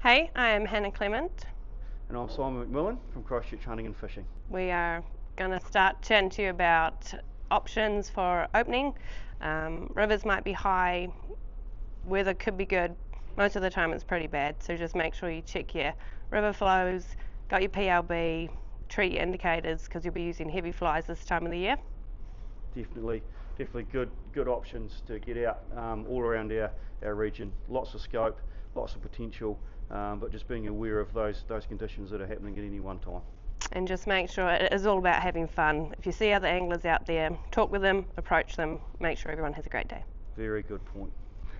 Hey, I am Hannah Clement. And I'm Simon McMillan from Christchurch Hunting and Fishing. We are going to start chatting to you about options for opening. Rivers might be high, weather could be good. Most of the time it's pretty bad, so just make sure you check your river flows, got your PLB, treat your indicators because you'll be using heavy flies this time of the year. Definitely good options to get out all around our region. Lots of scope, lots of potential, but just being aware of those conditions that are happening at any one time. And just make sure it is all about having fun. If you see other anglers out there, talk with them, approach them, make sure everyone has a great day. Very good point.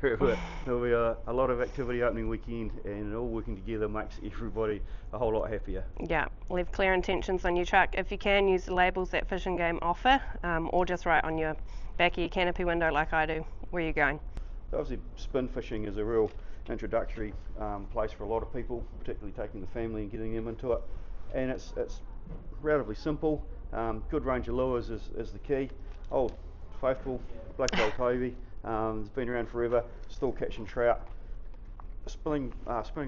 There'll be a lot of activity opening weekend, and all working together makes everybody a whole lot happier. Yeah, leave clear intentions on your truck. If you can, use the labels that Fish and Game offer, or just write on your back of your canopy window like I do, where you're going. Obviously, spin fishing is a real introductory place for a lot of people, particularly taking the family and getting them into it. And it's relatively simple. Good range of lures is the key. Old faithful black-tailed hovey. It's been around forever, still catching trout. Spinning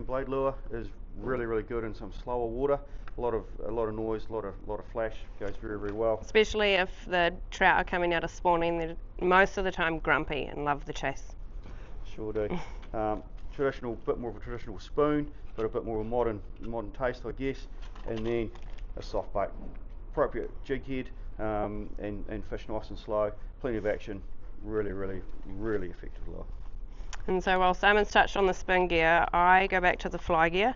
blade lure is really good in some slower water. A lot of noise, a lot of flash, goes very well. Especially if the trout are coming out of spawning, they're most of the time grumpy and love the chase. Sure do. Bit more of a traditional spoon, but a bit more of a modern taste, I guess. And then a soft bait, appropriate jig head, and fish nice and slow. Plenty of action. Really effective lure. And so while Simon's touched on the spin gear, I go back to the fly gear.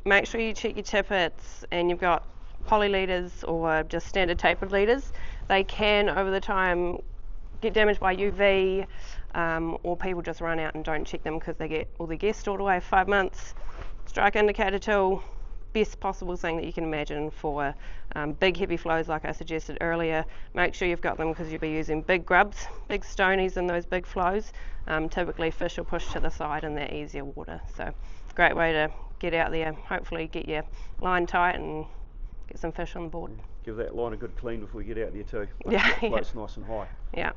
Make sure you check your tippets and you've got poly leaders or just standard tapered leaders. They can over the time get damaged by UV, or people just run out and don't check them because they get all their gear stored away for 5 months. Strike indicator tool, best possible thing that you can imagine for big heavy flows like I suggested earlier. Make sure you've got them because you'll be using big grubs, big stonies in those big flows. Typically fish will push to the side in that easier water, so great way to get out there, hopefully get your line tight and get some fish on board. Give that line a good clean before we get out there too. Yeah, Floats nice and high. Yeah.